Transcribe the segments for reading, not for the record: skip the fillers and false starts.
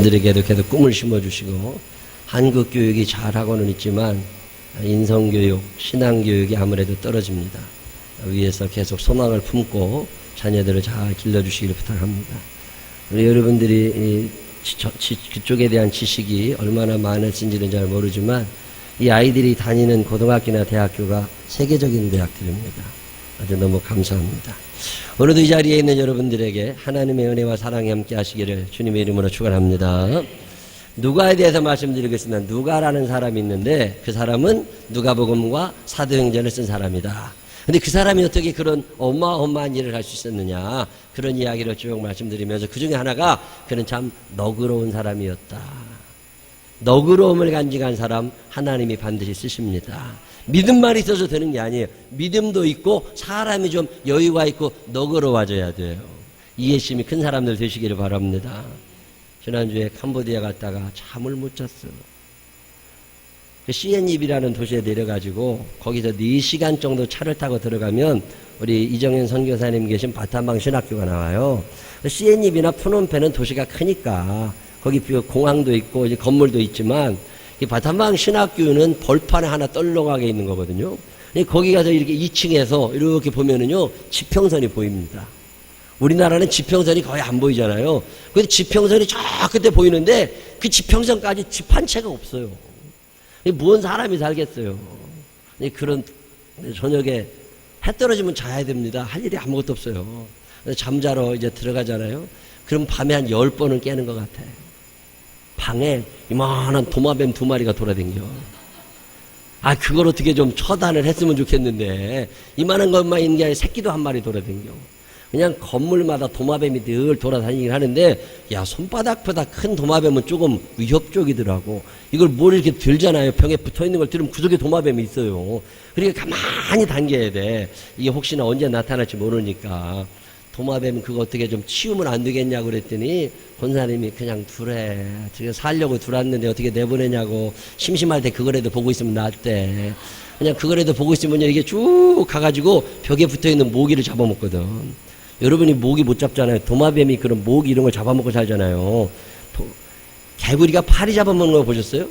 들에게도 계속 꿈을 심어주시고 한국 교육이 잘하고는 있지만 인성교육, 신앙교육이 아무래도 떨어집니다. 위에서 계속 소망을 품고 자녀들을 잘 길러주시기를 부탁합니다. 우리 여러분들이 그쪽에 대한 지식이 얼마나 많으신지는 잘 모르지만 이 아이들이 다니는 고등학교나 대학교가 세계적인 대학들입니다. 아주 너무 감사합니다. 오늘도 이 자리에 있는 여러분들에게 하나님의 은혜와 사랑이 함께 하시기를 주님의 이름으로 축원합니다. 누가에 대해서 말씀드리겠습니다. 누가라는 사람이 있는데 그 사람은 누가복음과 사도행전을 쓴 사람이다. 근데 그 사람이 어떻게 그런 어마어마한 일을 할 수 있었느냐, 그런 이야기를 쭉 말씀드리면서 그 중에 하나가 그는 참 너그러운 사람이었다. 너그러움을 간직한 사람 하나님이 반드시 쓰십니다. 믿음만 있어서 되는 게 아니에요. 믿음도 있고 사람이 좀 여유가 있고 너그러워져야 돼요. 이해심이 큰 사람들 되시기를 바랍니다. 지난주에 캄보디아 갔다가 잠을 못 잤어요. 시엔입이라는 도시에 내려가지고 거기서 4시간 정도 차를 타고 들어가면 우리 이정현 선교사님 계신 바탄방 신학교가 나와요. 시엔입이나 푸놈펜은 도시가 크니까 거기 공항도 있고 이제 건물도 있지만 이 바탄방 신학교는 벌판에 하나 떨렁하게 있는 거거든요. 거기 가서 이렇게 2층에서 이렇게 보면은요 지평선이 보입니다. 우리나라는 지평선이 거의 안 보이잖아요. 근데 지평선이 저 끝에 보이는데 그 지평선까지 집 한 채가 없어요. 무슨 사람이 살겠어요. 그런 저녁에 해 떨어지면 자야 됩니다. 할 일이 아무것도 없어요. 잠자러 이제 들어가잖아요. 그럼 밤에 한 10번은 깨는 것 같아. 방에 이만한 도마뱀 2마리가 돌아다녀. 그걸 어떻게 좀 처단을 했으면 좋겠는데 이만한 것만 있는 게 아니라 새끼도 1마리 돌아다녀. 그냥 건물마다 도마뱀이 늘 돌아다니긴 하는데 손바닥보다 큰 도마뱀은 조금 위협적이더라고. 이걸 뭘 이렇게 들잖아요. 벽에 붙어있는 걸 들으면 그 속에 도마뱀이 있어요. 그러니까 가만히 당겨야 돼. 이게 혹시나 언제 나타날지 모르니까. 도마뱀 그거 어떻게 좀 치우면 안 되겠냐고 그랬더니 권사님이 그냥 두래. 지금 살려고 들어왔는데 어떻게 내보내냐고. 심심할 때 그거라도 보고 있으면 낫대. 그냥 그거라도 보고 있으면 이게 쭉 가가지고 벽에 붙어있는 모기를 잡아먹거든. 여러분이 모기 못 잡잖아요. 도마뱀이 그런 모기 이런 걸 잡아먹고 살잖아요. 개구리가 파리 잡아먹는 거 보셨어요?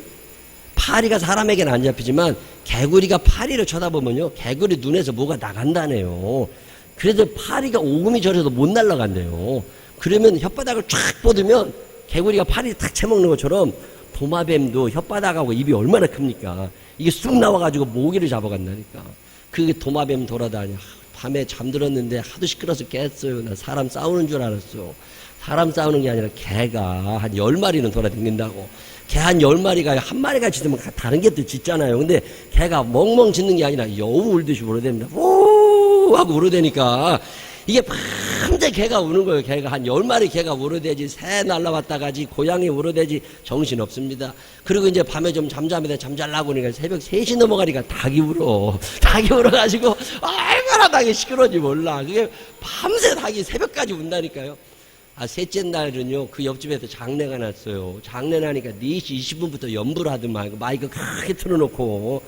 파리가 사람에게는 안 잡히지만 개구리가 파리를 쳐다보면요 개구리 눈에서 뭐가 나간다네요. 그래서 파리가 오금이 저려도 못 날아간대요. 그러면 혓바닥을 쫙 뻗으면 개구리가 파리를 탁 채먹는 것처럼 도마뱀도 혓바닥하고 입이 얼마나 큽니까? 이게 쑥 나와가지고 모기를 잡아간다니까. 그 도마뱀 돌아다녀. 밤에 잠들었는데 하도 시끄러워서 깼어요. 나 사람 싸우는 줄 알았어. 사람 싸우는 게 아니라 개가 한 10마리는 돌아다닌다고. 개 한 10마리가 한 마리가 짖으면 다른 게 또 짖잖아요. 근데 개가 멍멍 짖는 게 아니라 여우 울듯이 울어댑니다. 오 하고 울어대니까 이게 밤새 개가 우는 거예요. 개가 한 10마리 개가 울어대지, 새 날라왔다 가지, 고양이 울어대지, 정신없습니다. 그리고 이제 밤에 좀 잠자려고 그러니까 새벽 3시 넘어가니까 닭이 울어. 닭이 울어가지고 얼마나 닭이 시끄러운지 몰라. 그게 밤새 닭이 새벽까지 운다니까요. 셋째 날은요 그 옆집에서 장례가 났어요. 장례 나니까 4시 20분부터 연부를 하더만 마이크 크게 틀어놓고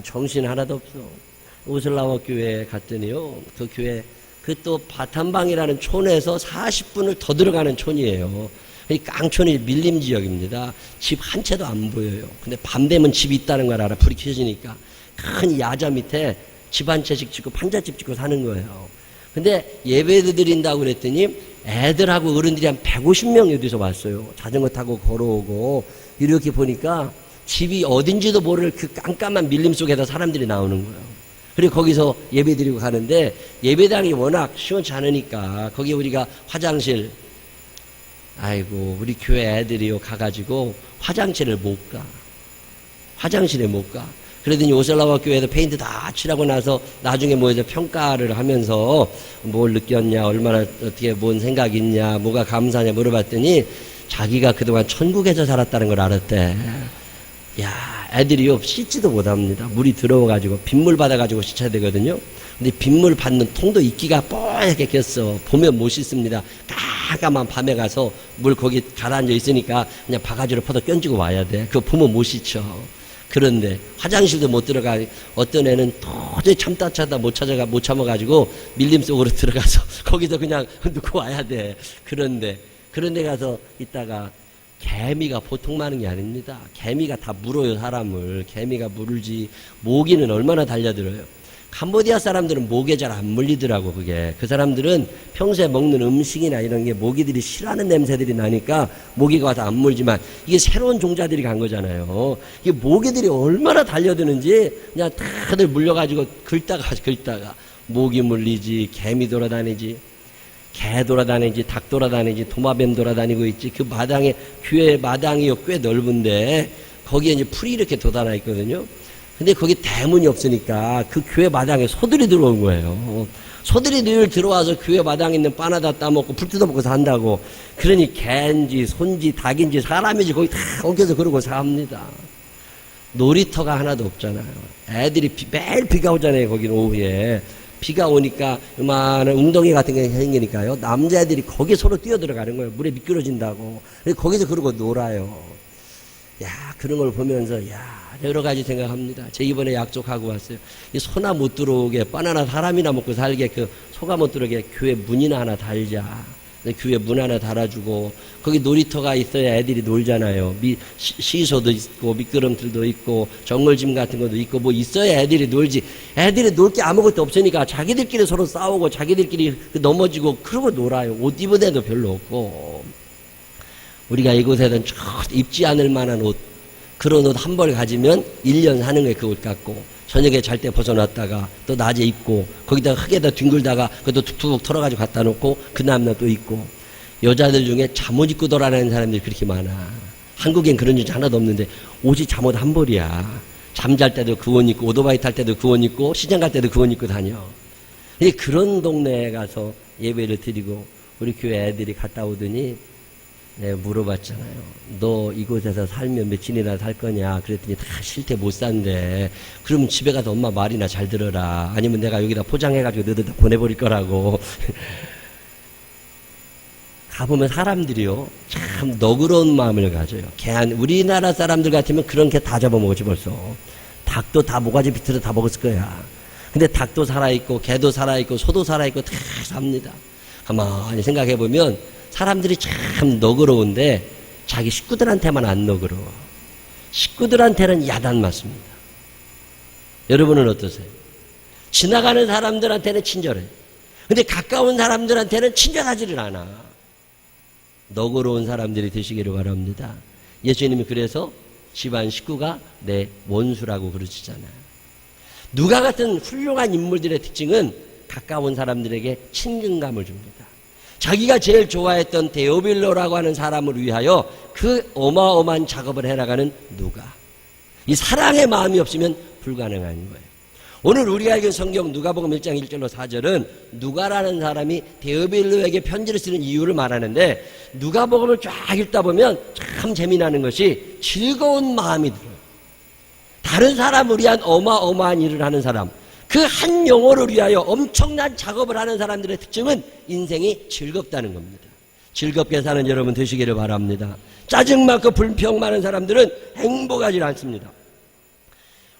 정신 하나도 없어. 오슬라워 교회에 갔더니요 그 교회 그 또 바탄방이라는 촌에서 40분을 더 들어가는 촌이에요. 이 깡촌이 밀림 지역입니다. 집 한 채도 안 보여요. 근데 밤 되면 집이 있다는 걸 알아. 불이 켜지니까 큰 야자 밑에 집 한 채씩 짓고 판잣집 짓고 사는 거예요. 근데 예배도 드린다고 그랬더니 애들하고 어른들이 한 150명 어디서 왔어요. 자전거 타고 걸어오고 이렇게 보니까 집이 어딘지도 모를 그 깜깜한 밀림 속에서 사람들이 나오는 거예요. 그리고 거기서 예배 드리고 가는데 예배당이 워낙 시원치 않으니까 거기 우리가 화장실 우리 교회 애들이요 가가지고 화장실에 못 가. 그러더니 오슬라와 교회에서 페인트 다 칠하고 나서 나중에 모여서 평가를 하면서 뭘 느꼈냐, 얼마나 어떻게 뭔 생각이 있냐, 뭐가 감사하냐 물어봤더니 자기가 그동안 천국에서 살았다는 걸 알았대. 애들이요 씻지도 못합니다. 물이 들어와가지고 빗물 받아가지고 씻어야 되거든요. 근데 빗물 받는 통도 이끼가 뽀얗게 꼈어. 보면 못 씻습니다. 깜깜한 밤에 가서 물 거기 가라앉아 있으니까 그냥 바가지로 퍼서 껴지고 와야 돼. 그거 보면 못 씻어. 그런데 화장실도 못 들어가. 어떤 애는 도저히 참다 못 참아가지고 밀림 속으로 들어가서 거기서 그냥 놓고 와야 돼. 그런데 가서 있다가 개미가 보통 많은 게 아닙니다. 개미가 다 물어요, 사람을. 개미가 물을지, 모기는 얼마나 달려들어요. 캄보디아 사람들은 모기에 잘 안 물리더라고, 그게. 그 사람들은 평소에 먹는 음식이나 이런 게 모기들이 싫어하는 냄새들이 나니까 모기가 와서 안 물지만, 이게 새로운 종자들이 간 거잖아요. 이게 모기들이 얼마나 달려드는지 그냥 다들 물려가지고 긁다가 모기 물리지, 개미 돌아다니지, 개 돌아다니지, 닭 돌아다니지, 도마뱀 돌아다니고 있지. 그 마당에, 교회 마당이 꽤 넓은데 거기에 이제 풀이 이렇게 돋아나 있거든요. 근데 거기 대문이 없으니까 그 교회 마당에 소들이 들어온 거예요. 소들이 늘 들어와서 교회 마당에 있는 바나나 따먹고 불 뜯어먹고 산다고. 그러니 개인지 손지 닭인지 사람인지 거기 다 엉켜서 그러고 삽니다. 놀이터가 하나도 없잖아요. 애들이 매일 비가 오잖아요. 거기는 오후에. 비가 오니까 요만한 웅덩이 같은 게 생기니까요. 남자애들이 거기에 서로 뛰어들어가는 거예요. 물에 미끄러진다고. 거기서 그러고 놀아요. 야, 그런 걸 보면서, 야, 여러 가지 생각합니다. 제 이번에 약속하고 왔어요. 이 소나 못 들어오게, 바나나 사람이나 먹고 살게, 그 소가 못 들어오게 교회 문이나 하나 달자. 교회 문 하나 달아주고, 거기 놀이터가 있어야 애들이 놀잖아요. 시소도 있고, 미끄럼틀도 있고, 정글짐 같은 것도 있고, 뭐 있어야 애들이 놀지. 애들이 놀 게 아무것도 없으니까 자기들끼리 서로 싸우고, 자기들끼리 넘어지고, 그러고 놀아요. 옷 입은 애도 별로 없고. 우리가 이곳에는 입지 않을 만한 옷, 그런 옷 한 벌 가지면 1년 사는 거예요. 그 옷 갖고. 저녁에 잘 때 벗어놨다가 또 낮에 입고 거기다가 흙에다 뒹굴다가 그것도 툭툭 털어가지고 갖다 놓고 그 다음날 또 입고. 여자들 중에 잠옷 입고 돌아다니는 사람들이 그렇게 많아. 한국엔 그런 줄 하나도 없는데 옷이 잠옷 한 벌이야. 잠잘 때도 그 옷 입고 오토바이 탈 때도 그 옷 입고 시장 갈 때도 그 옷 입고 다녀. 그런 동네에 가서 예배를 드리고 우리 교회 애들이 갔다 오더니 내가 물어봤잖아요. 너 이곳에서 살면 며칠이나 살 거냐? 그랬더니 다 싫대 못 산대. 그럼 집에 가서 엄마 말이나 잘 들어라. 아니면 내가 여기다 포장해가지고 너희들 다 보내버릴 거라고. 가보면 사람들이요. 참 너그러운 마음을 가져요. 우리나라 사람들 같으면 그런 개 다 잡아먹었지 벌써. 닭도 다 모가지 비틀어 다 먹었을 거야. 근데 닭도 살아있고 개도 살아있고 소도 살아있고 다 삽니다. 가만히 생각해보면 사람들이 참 너그러운데 자기 식구들한테만 안 너그러워. 식구들한테는 야단 맞습니다. 여러분은 어떠세요? 지나가는 사람들한테는 친절해. 근데 가까운 사람들한테는 친절하지를 않아. 너그러운 사람들이 되시기를 바랍니다. 예수님이 그래서 집안 식구가 내 원수라고 그러시잖아요. 누가 같은 훌륭한 인물들의 특징은 가까운 사람들에게 친근감을 줍니다. 자기가 제일 좋아했던 데오빌로라고 하는 사람을 위하여 그 어마어마한 작업을 해나가는 누가. 이 사랑의 마음이 없으면 불가능한 거예요. 오늘 우리가 읽은 성경 누가복음 1장 1절로 4절은 누가라는 사람이 데오빌로에게 편지를 쓰는 이유를 말하는데 누가복음을 쫙 읽다 보면 참 재미나는 것이 즐거운 마음이 들어요. 다른 사람을 위한 어마어마한 일을 하는 사람, 그 한 영혼을 위하여 엄청난 작업을 하는 사람들의 특징은 인생이 즐겁다는 겁니다. 즐겁게 사는 여러분 되시기를 바랍니다. 짜증 많고 불평 많은 사람들은 행복하지 않습니다.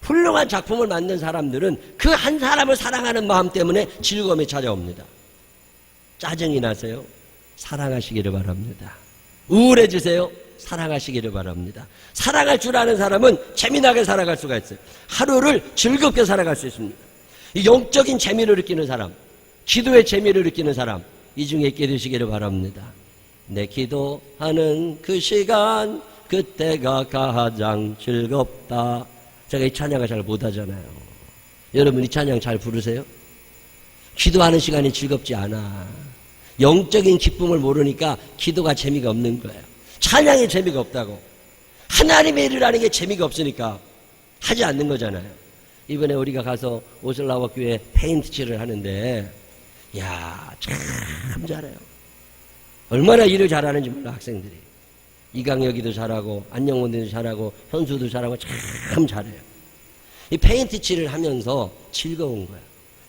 훌륭한 작품을 만든 사람들은 그 한 사람을 사랑하는 마음 때문에 즐거움이 찾아옵니다. 짜증이 나세요? 사랑하시기를 바랍니다. 우울해지세요? 사랑하시기를 바랍니다. 사랑할 줄 아는 사람은 재미나게 살아갈 수가 있어요. 하루를 즐겁게 살아갈 수 있습니다. 이 영적인 재미를 느끼는 사람, 기도의 재미를 느끼는 사람, 이 중에 있게 되시기를 바랍니다. 내 기도하는 그 시간, 그때가 가장 즐겁다. 제가 이 찬양을 잘 못하잖아요. 여러분 이 찬양 잘 부르세요? 기도하는 시간이 즐겁지 않아. 영적인 기쁨을 모르니까 기도가 재미가 없는 거예요. 찬양이 재미가 없다고. 하나님의 일을 하는 게 재미가 없으니까 하지 않는 거잖아요. 이번에 우리가 가서 오슬라와 교회 페인트 칠을 하는데 야, 참 잘해요. 얼마나 일을 잘하는지 몰라 학생들이. 이강혁이도 잘하고 안영원도 잘하고 현수도 잘하고 참 잘해요. 이 페인트 칠을 하면서 즐거운 거야.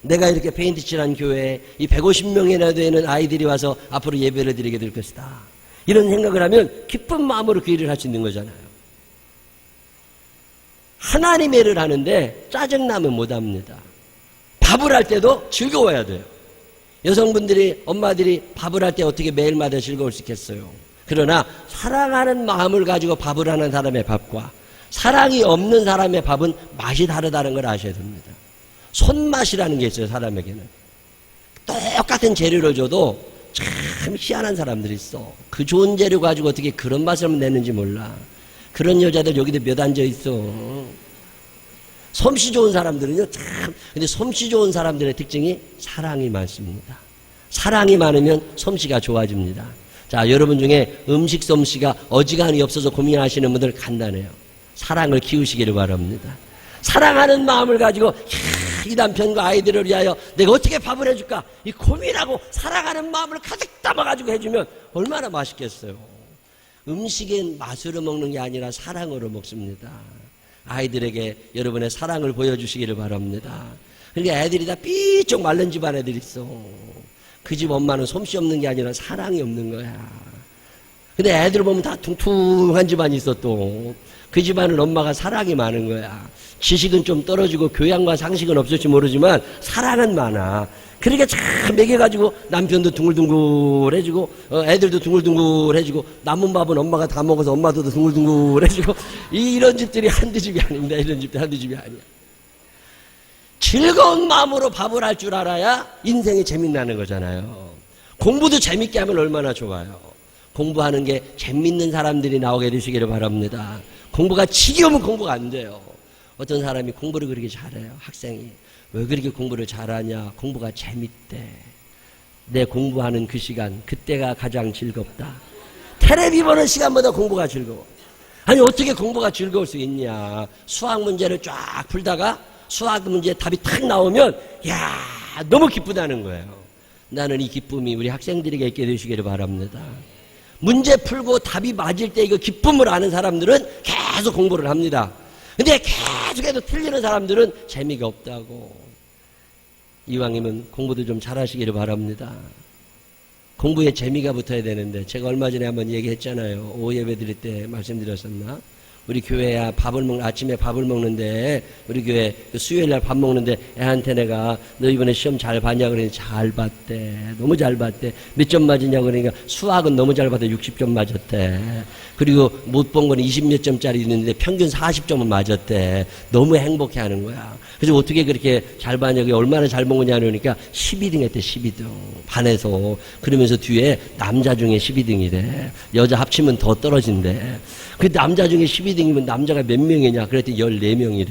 내가 이렇게 페인트 칠한 교회에 이 150명이나 되는 아이들이 와서 앞으로 예배를 드리게 될 것이다. 이런 생각을 하면 기쁜 마음으로 그 일을 할 수 있는 거잖아요. 하나님의 일을 하는데 짜증나면 못합니다. 밥을 할 때도 즐거워야 돼요. 여성분들이 엄마들이 밥을 할 때 어떻게 매일마다 즐거울 수 있겠어요? 그러나 사랑하는 마음을 가지고 밥을 하는 사람의 밥과 사랑이 없는 사람의 밥은 맛이 다르다는 걸 아셔야 됩니다. 손맛이라는 게 있어요. 사람에게는 똑같은 재료를 줘도 참 희한한 사람들이 있어. 그 좋은 재료 가지고 어떻게 그런 맛을 내는지 몰라. 그런 여자들 여기도 몇 앉아 있어. 솜씨 좋은 사람들은요, 참. 근데 솜씨 좋은 사람들의 특징이 사랑이 많습니다. 사랑이 많으면 솜씨가 좋아집니다. 자, 여러분 중에 음식 솜씨가 어지간히 없어서 고민하시는 분들 간단해요. 사랑을 키우시기를 바랍니다. 사랑하는 마음을 가지고 이 남편과 아이들을 위하여 내가 어떻게 밥을 해줄까? 이 고민하고 사랑하는 마음을 가득 담아가지고 해주면 얼마나 맛있겠어요. 음식은 맛으로 먹는 게 아니라 사랑으로 먹습니다. 아이들에게 여러분의 사랑을 보여주시기를 바랍니다. 그러니까 애들이 다 삐쩍 마른 집안 애들이 있어. 그 집 엄마는 솜씨 없는 게 아니라 사랑이 없는 거야. 근데 애들 보면 다 퉁퉁한 집안이 있어 또. 그 집안은 엄마가 사랑이 많은 거야. 지식은 좀 떨어지고 교양과 상식은 없을지 모르지만 사랑은 많아. 그러니까 참 먹여가지고 남편도 둥글둥글해지고 애들도 둥글둥글해지고 남은 밥은 엄마가 다 먹어서 엄마도 둥글둥글해지고 이런 집들이 한두 집이 아닙니다. 이런 집들 한두 집이 아니야. 즐거운 마음으로 밥을 할 줄 알아야 인생이 재밌나는 거잖아요. 공부도 재밌게 하면 얼마나 좋아요. 공부하는 게 재밌는 사람들이 나오게 되시기를 바랍니다. 공부가 지겨우면 공부가 안 돼요. 어떤 사람이 공부를 그렇게 잘해요. 학생이. 왜 그렇게 공부를 잘하냐? 공부가 재밌대. 내 공부하는 그 시간, 그때가 가장 즐겁다. 텔레비 보는 시간보다 공부가 즐거워. 아니 어떻게 공부가 즐거울 수 있냐? 수학 문제를 쫙 풀다가 수학 문제 답이 탁 나오면 야 너무 기쁘다는 거예요. 나는 이 기쁨이 우리 학생들에게 있게 되시기를 바랍니다. 문제 풀고 답이 맞을 때 이거 기쁨을 아는 사람들은 계속 공부를 합니다. 근데 계속해도 틀리는 사람들은 재미가 없다고. 이왕이면 공부도 좀 잘하시기를 바랍니다. 공부에 재미가 붙어야 되는데 제가 얼마 전에 한번 얘기했잖아요. 오후 예배 드릴 때 말씀드렸었나? 우리 교회야 아침에 밥을 먹는데 우리 교회 수요일날 밥 먹는데 애한테 내가 너 이번에 시험 잘 봤냐 그러니 잘 봤대. 너무 잘 봤대. 몇 점 맞았냐 그러니까 수학은 너무 잘 봤대. 60점 맞았대. 그리고 못 본 거는 20몇 점짜리 있는데 평균 40점은 맞았대. 너무 행복해하는 거야. 그래서 어떻게 그렇게 잘 봤냐 얼마나 잘 본 거냐 그러니까 12등 했대. 12등 반에서. 그러면서 뒤에 남자 중에 12등이래. 여자 합치면 더 떨어진대. 그 남자 중에 12등이면 남자가 몇 명이냐? 그랬더니 14명이래.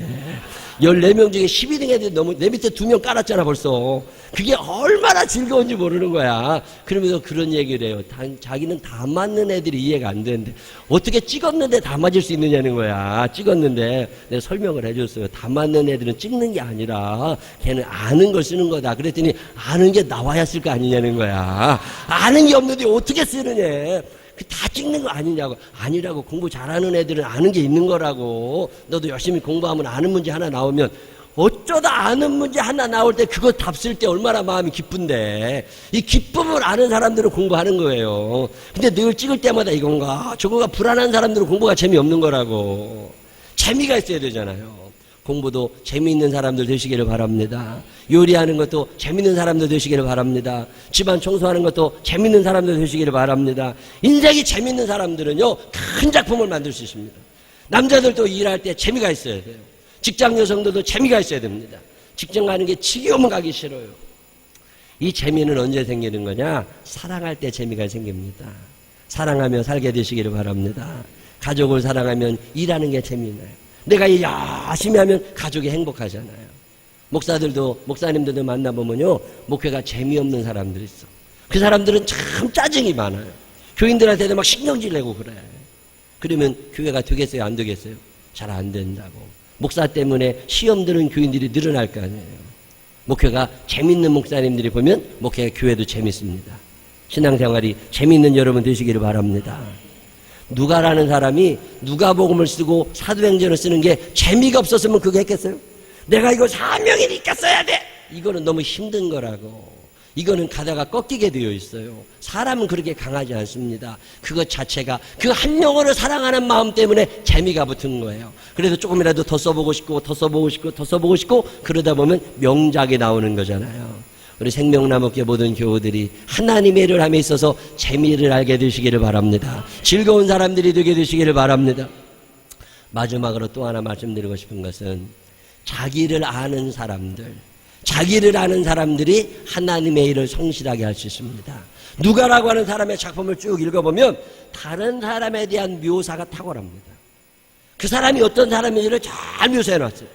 14명 중에 12등 애들이 너무 내 밑에 2명 깔았잖아 벌써. 그게 얼마나 즐거운지 모르는 거야. 그러면서 그런 얘기를 해요. 자기는 다 맞는 애들이 이해가 안 되는데 어떻게 찍었는데 다 맞을 수 있느냐는 거야. 찍었는데 내가 설명을 해줬어요. 다 맞는 애들은 찍는 게 아니라 걔는 아는 걸 쓰는 거다. 그랬더니 아는 게 나와야 쓸 거 아니냐는 거야. 아는 게 없는데 어떻게 쓰느냐. 다 찍는 거 아니냐고. 아니라고. 공부 잘하는 애들은 아는 게 있는 거라고. 너도 열심히 공부하면 아는 문제 하나 나오면 어쩌다 아는 문제 하나 나올 때 그거 답 쓸 때 얼마나 마음이 기쁜데. 이 기쁨을 아는 사람들은 공부하는 거예요. 근데 늘 찍을 때마다 이건가 저거가 불안한 사람들은 공부가 재미없는 거라고. 재미가 있어야 되잖아요. 공부도 재미있는 사람들 되시기를 바랍니다. 요리하는 것도 재미있는 사람들 되시기를 바랍니다. 집안 청소하는 것도 재미있는 사람들 되시기를 바랍니다. 인생이 재미있는 사람들은요 큰 작품을 만들 수 있습니다. 남자들도 일할 때 재미가 있어야 돼요. 직장 여성들도 재미가 있어야 됩니다. 직장 가는 게 지겨우면 가기 싫어요. 이 재미는 언제 생기는 거냐? 사랑할 때 재미가 생깁니다. 사랑하며 살게 되시기를 바랍니다. 가족을 사랑하면 일하는 게 재미나요. 내가 열심히 하면 가족이 행복하잖아요. 목사님들도 만나보면요 목회가 재미없는 사람들이 있어. 그 사람들은 참 짜증이 많아요. 교인들한테도 막 신경질 내고 그래. 그러면 교회가 되겠어요 안 되겠어요? 잘 안 된다고. 목사 때문에 시험 드는 교인들이 늘어날 거 아니에요. 목회가 재밌는 목사님들이 보면 목회가 교회도 재밌습니다. 신앙생활이 재밌는 여러분 되시기를 바랍니다. 누가라는 사람이 누가복음을 쓰고 사도행전을 쓰는 게 재미가 없었으면 그거 했겠어요? 내가 이거 사명이니까 써야 돼! 이거는 너무 힘든 거라고. 이거는 가다가 꺾이게 되어 있어요. 사람은 그렇게 강하지 않습니다. 그것 자체가 그 한 영혼을 사랑하는 마음 때문에 재미가 붙은 거예요. 그래서 조금이라도 더 써보고 싶고 더 써보고 싶고 더 써보고 싶고 그러다 보면 명작이 나오는 거잖아요. 우리 생명나무교 모든 교우들이 하나님의 일을 함에 있어서 재미를 알게 되시기를 바랍니다. 즐거운 사람들이 되게 되시기를 바랍니다. 마지막으로 또 하나 말씀드리고 싶은 것은 자기를 아는 사람들이 하나님의 일을 성실하게 할 수 있습니다. 누가라고 하는 사람의 작품을 쭉 읽어보면 다른 사람에 대한 묘사가 탁월합니다. 그 사람이 어떤 사람인지를 잘 묘사해놨어요.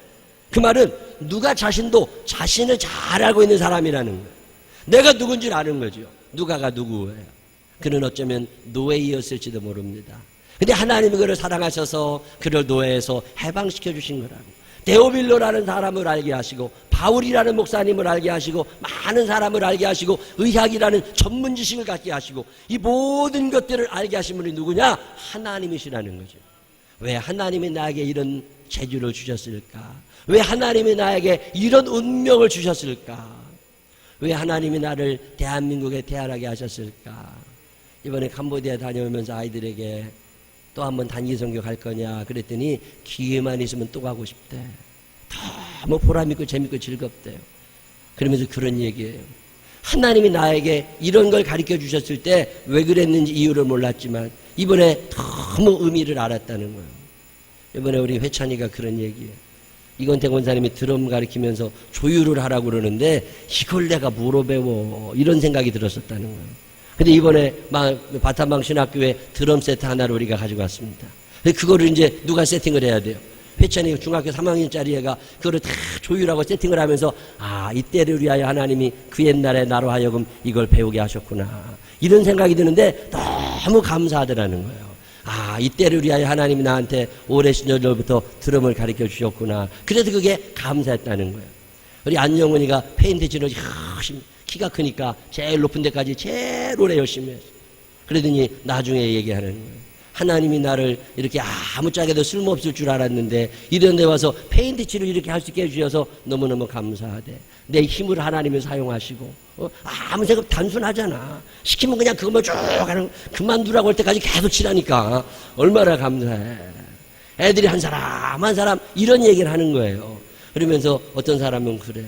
그 말은 누가 자신도 자신을 잘 알고 있는 사람이라는 거예요. 내가 누군지 아는 거죠. 누가가 누구예요? 그는 어쩌면 노예이었을지도 모릅니다. 근데 하나님이 그를 사랑하셔서 그를 노예에서 해방시켜 주신 거라고. 데오빌로라는 사람을 알게 하시고 바울이라는 목사님을 알게 하시고 많은 사람을 알게 하시고 의학이라는 전문 지식을 갖게 하시고 이 모든 것들을 알게 하신 분이 누구냐? 하나님이시라는 거죠. 왜 하나님이 나에게 이런 재주를 주셨을까? 왜 하나님이 나에게 이런 운명을 주셨을까? 왜 하나님이 나를 대한민국에 태어나게 하셨을까? 이번에 캄보디아 다녀오면서 아이들에게 또 한번 단기 선교 갈 거냐 그랬더니 기회만 있으면 또 가고 싶대. 너무 보람있고 재밌고 즐겁대요. 그러면서 그런 얘기예요. 하나님이 나에게 이런 걸 가르쳐 주셨을 때 왜 그랬는지 이유를 몰랐지만 이번에 너무 의미를 알았다는 거예요. 이번에 우리 회찬이가 그런 얘기예요. 이건태 권사님이 드럼 가르치면서 조율을 하라고 그러는데 이걸 내가 뭐로 배워 이런 생각이 들었었다는 거예요. 근데 이번에 바탄방 신학교에 드럼 세트 하나를 우리가 가지고 왔습니다. 그거를 이제 누가 세팅을 해야 돼요? 회찬이 중학교 3학년짜리 애가 그거를 다 조율하고 세팅을 하면서 이때를 위하여 하나님이 그 옛날에 나로 하여금 이걸 배우게 하셨구나 이런 생각이 드는데 너무 감사하더라는 거예요. 이때를 위하여 하나님이 나한테 오래 시절부터 드럼을 가르쳐 주셨구나. 그래서 그게 감사했다는 거예요. 우리 안영훈이가 페인트 칠을 열심히 키가 크니까 제일 높은 데까지 제일 오래 열심히 했어요. 그러더니 나중에 얘기하는 거예요. 하나님이 나를 이렇게 아무짝에도 쓸모없을 줄 알았는데 이런 데 와서 페인트 칠을 이렇게 할 수 있게 해주셔서 너무너무 감사하대. 내 힘을 하나님이 사용하시고 아무 생각 단순하잖아. 시키면 그냥 그것만 쭉 하는 그만두라고 할 때까지 계속 칠하니까 얼마나 감사해. 애들이 한 사람 이런 얘기를 하는 거예요. 그러면서 어떤 사람은 그래요.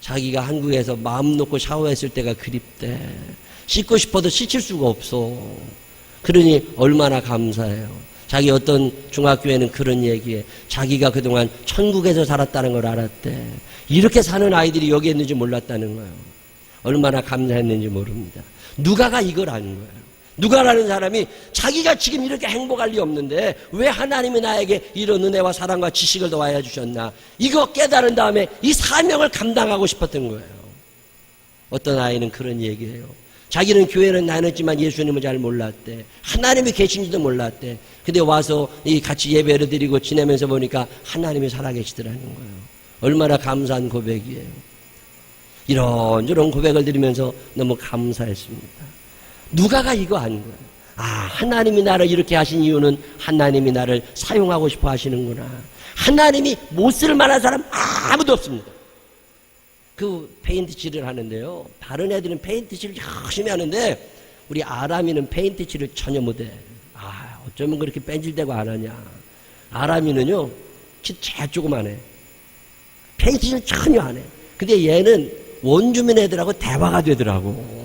자기가 한국에서 마음 놓고 샤워했을 때가 그립대. 씻고 싶어도 씻을 수가 없어. 그러니 얼마나 감사해요. 자기 어떤 중학교에는 그런 얘기에 자기가 그동안 천국에서 살았다는 걸 알았대. 이렇게 사는 아이들이 여기 있는지 몰랐다는 거예요. 얼마나 감사했는지 모릅니다. 누가가 이걸 아는 거예요. 누가라는 사람이 자기가 지금 이렇게 행복할 리 없는데 왜 하나님이 나에게 이런 은혜와 사랑과 지식을 더하여 주셨나 이거 깨달은 다음에 이 사명을 감당하고 싶었던 거예요. 어떤 아이는 그런 얘기해요. 자기는 교회는 다녔지만 예수님을 잘 몰랐대. 하나님이 계신지도 몰랐대. 근데 와서 같이 예배를 드리고 지내면서 보니까 하나님이 살아계시더라는 거예요. 얼마나 감사한 고백이에요. 이런저런 고백을 드리면서 너무 감사했습니다. 누가가 이거 아는 거예요. 하나님이 나를 이렇게 하신 이유는 하나님이 나를 사용하고 싶어 하시는구나. 하나님이 못 쓸 만한 사람 아무도 없습니다. 그 페인트 칠을 하는데요. 다른 애들은 페인트 칠을 열심히 하는데 우리 아람이는 페인트 칠을 전혀 못해. 어쩌면 그렇게 뺀질대고 안 하냐. 아람이는요. 제일 조그만해. 페인트 칠 전혀 안 해. 근데 얘는 원주민 애들하고 대화가 되더라고.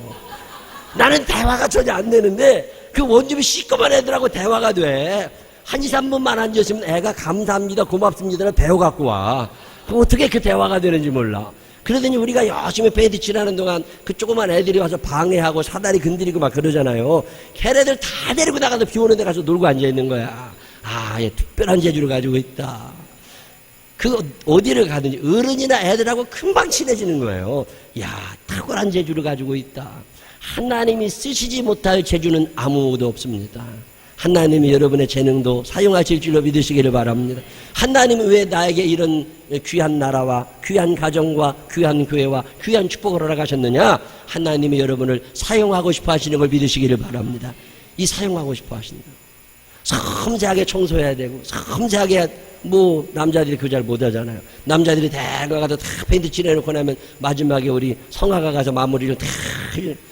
나는 대화가 전혀 안 되는데 그 원주민 시꺼먼 애들하고 대화가 돼. 1, 2, 3분만 앉았으면 애가 감사합니다 고맙습니다를 배워갖고 와. 그럼 어떻게 그 대화가 되는지 몰라. 그러더니 우리가 열심히 페인트 칠하는 동안 그 조그만 애들이 와서 방해하고 사다리 건드리고 막 그러잖아요. 걔네들 다 데리고 나가서 비 오는 데 가서 놀고 앉아있는 거야. 얘 특별한 재주를 가지고 있다. 그 어디를 가든지 어른이나 애들하고 금방 친해지는 거예요. 탁월한 재주를 가지고 있다. 하나님이 쓰시지 못할 재주는 아무도 없습니다. 하나님이 여러분의 재능도 사용하실 줄로 믿으시기를 바랍니다. 하나님이 왜 나에게 이런 귀한 나라와 귀한 가정과 귀한 교회와 귀한 축복을 허락하셨느냐? 하나님이 여러분을 사용하고 싶어 하시는 걸 믿으시기를 바랍니다. 이 사용하고 싶어 하신다. 섬세하게 청소해야 되고 섬세하게 남자들이 그거 잘 못하잖아요. 남자들이 대거 가서 다 페인트 칠해놓고 나면 마지막에 우리 성화가 가서 마무리를 다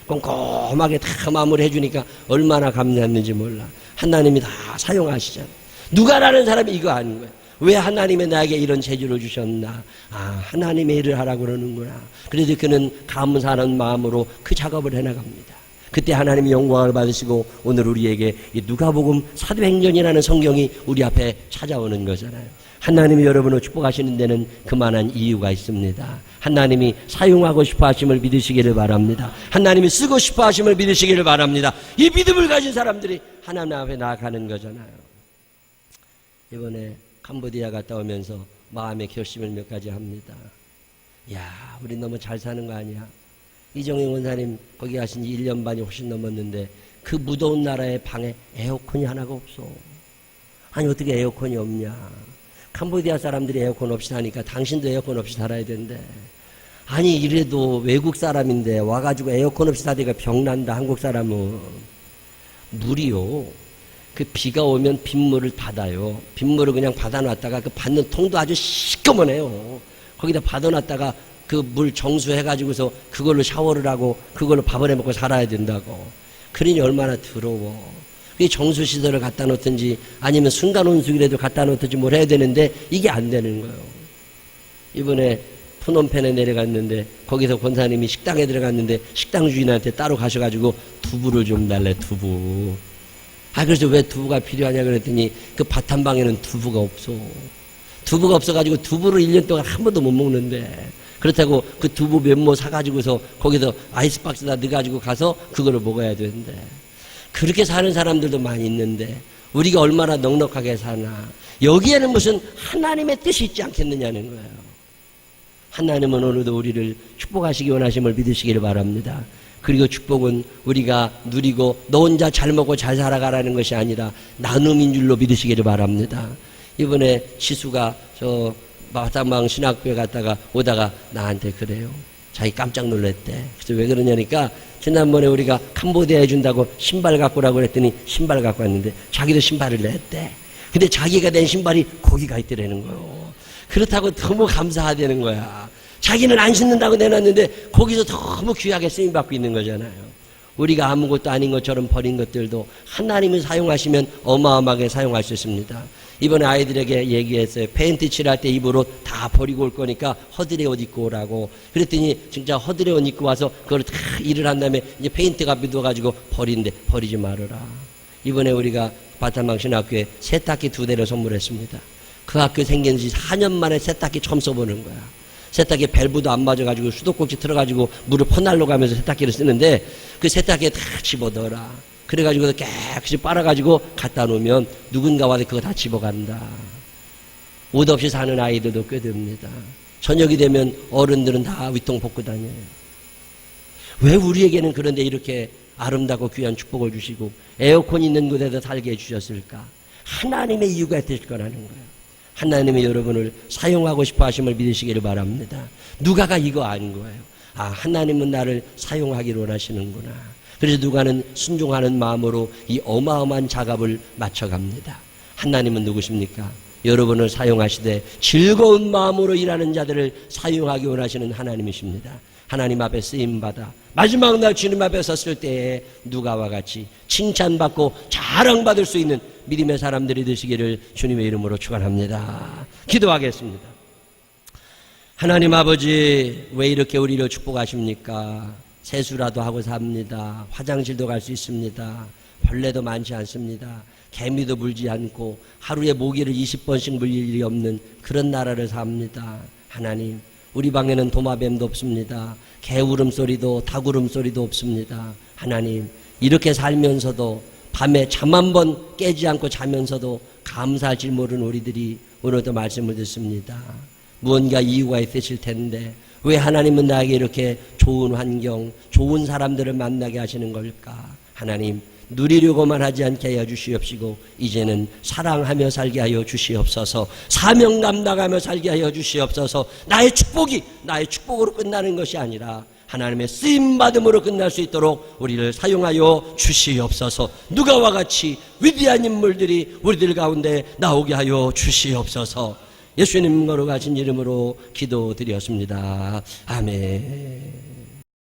꼼꼼하게 다 마무리해 주니까 얼마나 감사했는지 몰라. 하나님이 다 사용하시잖아요. 누가라는 사람이 이거 아는 거예요. 왜 하나님이 나에게 이런 재주를 주셨나? 아, 하나님의 일을 하라고 그러는구나. 그래서 그는 감사하는 마음으로 그 작업을 해나갑니다. 그때 하나님이 영광을 받으시고 오늘 우리에게 이 누가복음 사도행전이라는 성경이 우리 앞에 찾아오는 거잖아요. 하나님이 여러분을 축복하시는 데는 그만한 이유가 있습니다. 하나님이 사용하고 싶어 하심을 믿으시기를 바랍니다. 하나님이 쓰고 싶어 하심을 믿으시기를 바랍니다. 이 믿음을 가진 사람들이 하나님 앞에 나아가는 거잖아요. 이번에 캄보디아 갔다 오면서 마음의 결심을 몇 가지 합니다. 야, 우리 너무 잘 사는 거 아니야? 이정영 원사님 거기 가신 지 1년 반이 훨씬 넘었는데 그 무더운 나라의 방에 에어컨이 하나가 없어. 아니 어떻게 에어컨이 없냐? 캄보디아 사람들이 에어컨 없이 사니까 당신도 에어컨 없이 살아야 된대. 아니 이래도 외국 사람인데 와가지고 에어컨 없이 사니까 병난다. 한국 사람은. 물이요, 그 비가 오면 빗물을 받아요. 빗물을 그냥 받아놨다가 그 받는 통도 아주 시꺼먼해요. 거기다 받아놨다가 그 물 정수해가지고서 그걸로 샤워를 하고 그걸로 밥을 해먹고 살아야 된다고. 그러니 얼마나 더러워. 그 정수시설을 갖다 놓든지 아니면 순간온수기라도 갖다 놓든지 뭘 해야 되는데 이게 안 되는 거예요. 이번에 푸놈펜에 내려갔는데 거기서 권사님이 식당에 들어갔는데 식당 주인한테 따로 가셔가지고 두부를 좀 달래. 두부. 아, 그래서 왜 두부가 필요하냐 그랬더니 그 밭 한 방에는 두부가 없어. 두부가 없어가지고 두부를 1년 동안 한 번도 못 먹는데, 그렇다고 그 두부 면모 사가지고서 거기서 아이스박스에다 넣어가지고 가서 그거를 먹어야 되는데, 그렇게 사는 사람들도 많이 있는데 우리가 얼마나 넉넉하게 사나. 여기에는 무슨 하나님의 뜻이 있지 않겠느냐는 거예요. 하나님은 오늘도 우리를 축복하시기 원하심을 믿으시기를 바랍니다. 그리고 축복은 우리가 누리고 너 혼자 잘 먹고 잘 살아가라는 것이 아니라 나눔인 줄로 믿으시기를 바랍니다. 이번에 지수가 저 마땅방 신학교에 갔다가 오다가 나한테 그래요. 자기 깜짝 놀랐대. 그래서 왜 그러냐니까 지난번에 우리가 캄보디아 해준다고 신발 갖고 오라고 그랬더니 신발 갖고 왔는데 자기도 신발을 냈대. 근데 자기가 낸 신발이 거기가 있더라는 거예요. 그렇다고 너무 감사하다는 거야. 자기는 안 신는다고 내놨는데 거기서 너무 귀하게 쓰임받고 있는 거잖아요. 우리가 아무것도 아닌 것처럼 버린 것들도 하나님이 사용하시면 어마어마하게 사용할 수 있습니다. 이번에 아이들에게 얘기했어요. 페인트 칠할 때 입을 옷 다 버리고 올 거니까 허드레 옷 입고 오라고. 그랬더니 진짜 허드레 옷 입고 와서 그걸 다 일을 한 다음에 이제 페인트가 묻어가지고 버린대. 버리지 말아라. 이번에 우리가 바탄방 신학교에 세탁기 2대를 선물했습니다. 그 학교 생긴 지 4년 만에 세탁기 처음 써보는 거야. 세탁기 밸브도 안 맞아가지고 수도꼭지 틀어가지고 물을 퍼날로 가면서 세탁기를 쓰는데 그 세탁기에 다 집어넣어라. 그래가지고 깨끗이 빨아가지고 갖다 놓으면 누군가 와서 그거 다 집어간다. 옷 없이 사는 아이들도 꽤 됩니다. 저녁이 되면 어른들은 다 위통 벗고 다녀요. 왜 우리에게는 그런데 이렇게 아름답고 귀한 축복을 주시고 에어컨 있는 곳에서 살게 해주셨을까? 하나님의 이유가 있을 거라는 거예요. 하나님이 여러분을 사용하고 싶어 하심을 믿으시기를 바랍니다. 누가가 이거 아닌 거예요. 아, 하나님은 나를 사용하기를 원하시는구나. 그래서 누가는 순종하는 마음으로 이 어마어마한 작업을 마쳐갑니다. 하나님은 누구십니까? 여러분을 사용하시되 즐거운 마음으로 일하는 자들을 사용하기 원하시는 하나님이십니다. 하나님 앞에 쓰임받아 마지막 날 주님 앞에 섰을 때에 누가와 같이 칭찬받고 자랑받을 수 있는 믿음의 사람들이 되시기를 주님의 이름으로 축원합니다. 기도하겠습니다. 하나님 아버지, 왜 이렇게 우리를 축복하십니까? 세수라도 하고 삽니다. 화장실도 갈 수 있습니다. 벌레도 많지 않습니다. 개미도 물지 않고 하루에 모기를 20번씩 물릴 일이 없는 그런 나라를 삽니다. 하나님, 우리 방에는 도마뱀도 없습니다. 개 울음소리도 닭 울음소리도 없습니다. 하나님, 이렇게 살면서도 밤에 잠 한 번 깨지 않고 자면서도 감사할 줄 모르는 우리들이 오늘도 말씀을 듣습니다. 무언가 이유가 있으실 텐데 왜 하나님은 나에게 이렇게 좋은 환경, 좋은 사람들을 만나게 하시는 걸까? 하나님, 누리려고만 하지 않게 하여 주시옵시고 이제는 사랑하며 살게 하여 주시옵소서. 사명 감당하며 살게 하여 주시옵소서. 나의 축복이 나의 축복으로 끝나는 것이 아니라 하나님의 쓰임받음으로 끝날 수 있도록 우리를 사용하여 주시옵소서. 누가와 같이 위대한 인물들이 우리들 가운데 나오게 하여 주시옵소서. 예수님 거룩하신 이름으로 기도드렸습니다. 아멘.